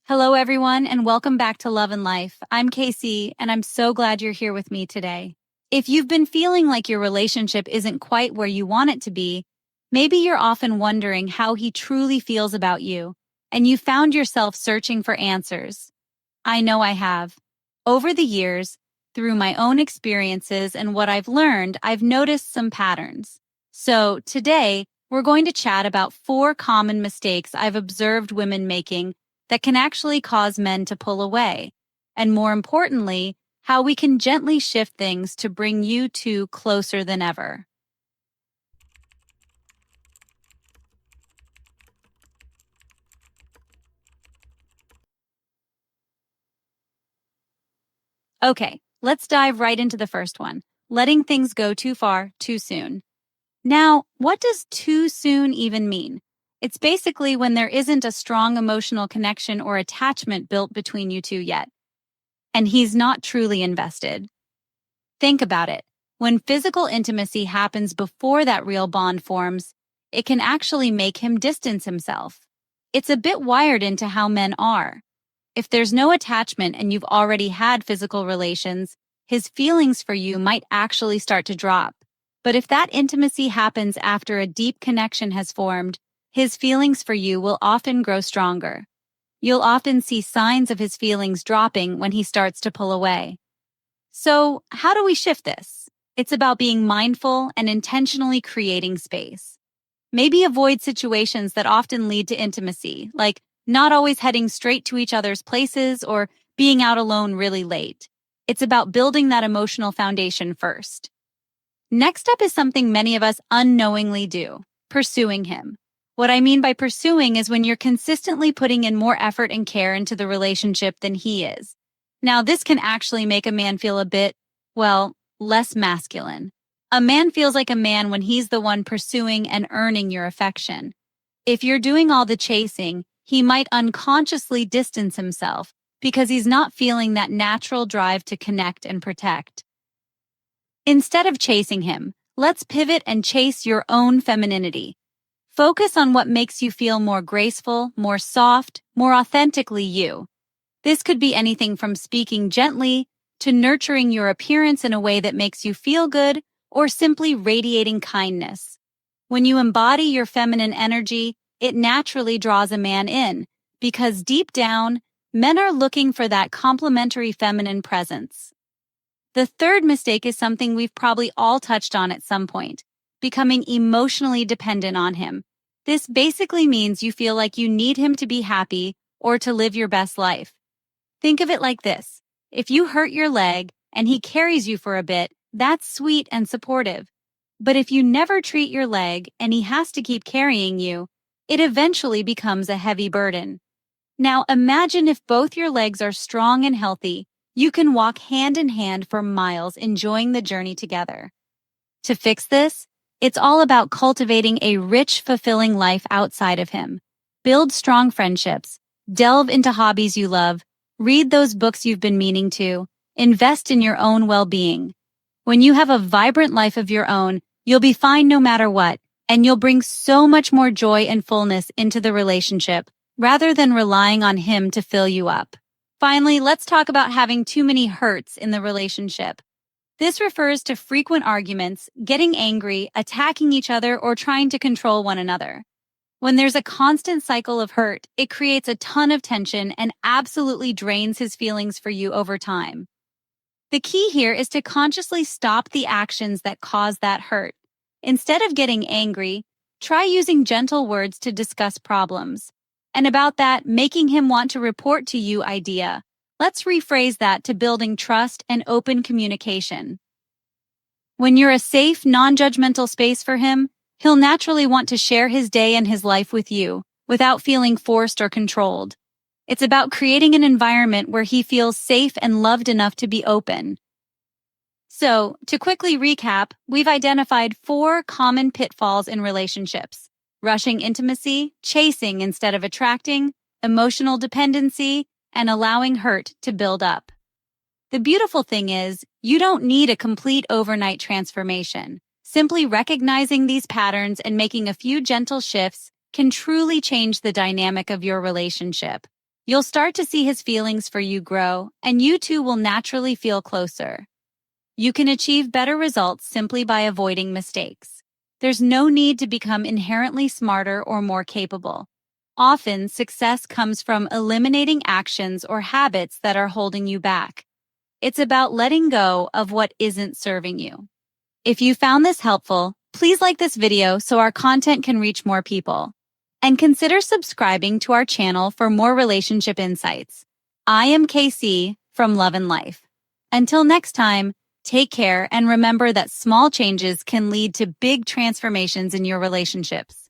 Hello, everyone, and welcome back to Love and Life. I'm Casey, and I'm so glad you're here with me today. If you've been feeling like your relationship isn't quite where you want it to be, maybe you're often wondering how he truly feels about you, and you found yourself searching for answers. I know I have. Over the years, through my own experiences and what I've learned, I've noticed some patterns. So today, we're going to chat about 4 common mistakes I've observed women making that can actually cause men to pull away. And more importantly, how we can gently shift things to bring you two closer than ever. Okay, let's dive right into the first one, letting things go too far, too soon. Now, what does too soon even mean? It's basically when there isn't a strong emotional connection or attachment built between you two yet, and he's not truly invested. Think about it. When physical intimacy happens before that real bond forms, it can actually make him distance himself. It's a bit wired into how men are. If there's no attachment and you've already had physical relations, his feelings for you might actually start to drop. But if that intimacy happens after a deep connection has formed, his feelings for you will often grow stronger. You'll often see signs of his feelings dropping when he starts to pull away. So, how do we shift this? It's about being mindful and intentionally creating space. Maybe avoid situations that often lead to intimacy, like not always heading straight to each other's places or being out alone really late. It's about building that emotional foundation first. Next up is something many of us unknowingly do, pursuing him. What I mean by pursuing is when you're consistently putting in more effort and care into the relationship than he is. Now, this can actually make a man feel a bit, well, less masculine. A man feels like a man when he's the one pursuing and earning your affection. If you're doing all the chasing, he might unconsciously distance himself because he's not feeling that natural drive to connect and protect. Instead of chasing him, let's pivot and chase your own femininity. Focus on what makes you feel more graceful, more soft, more authentically you. This could be anything from speaking gently to nurturing your appearance in a way that makes you feel good or simply radiating kindness. When you embody your feminine energy, it naturally draws a man in because deep down, men are looking for that complementary feminine presence. The third mistake is something we've probably all touched on at some point, becoming emotionally dependent on him. This basically means you feel like you need him to be happy or to live your best life. Think of it like this. If you hurt your leg and he carries you for a bit, that's sweet and supportive. But if you never treat your leg and he has to keep carrying you, it eventually becomes a heavy burden. Now imagine if both your legs are strong and healthy, you can walk hand in hand for miles enjoying the journey together. To fix this, it's all about cultivating a rich, fulfilling life outside of him. Build strong friendships, delve into hobbies you love, read those books you've been meaning to, invest in your own well-being. When you have a vibrant life of your own, you'll be fine no matter what, and you'll bring so much more joy and fullness into the relationship, rather than relying on him to fill you up. Finally, let's talk about having too many hurts in the relationship. This refers to frequent arguments, getting angry, attacking each other, or trying to control one another. When there's a constant cycle of hurt, it creates a ton of tension and absolutely drains his feelings for you over time. The key here is to consciously stop the actions that cause that hurt. Instead of getting angry, try using gentle words to discuss problems. And about that making him want to report to you idea, let's rephrase that to building trust and open communication. When you're a safe, non-judgmental space for him, he'll naturally want to share his day and his life with you, without feeling forced or controlled. It's about creating an environment where he feels safe and loved enough to be open. So, to quickly recap, we've identified 4 common pitfalls in relationships: rushing intimacy, chasing instead of attracting, emotional dependency, and allowing hurt to build up. The beautiful thing is, you don't need a complete overnight transformation. Simply recognizing these patterns and making a few gentle shifts can truly change the dynamic of your relationship. You'll start to see his feelings for you grow, and you two will naturally feel closer. You can achieve better results simply by avoiding mistakes. There's no need to become inherently smarter or more capable. Often, success comes from eliminating actions or habits that are holding you back. It's about letting go of what isn't serving you. If you found this helpful, please like this video so our content can reach more people. And consider subscribing to our channel for more relationship insights. I am KC from Love and Life. Until next time, take care and remember that small changes can lead to big transformations in your relationships.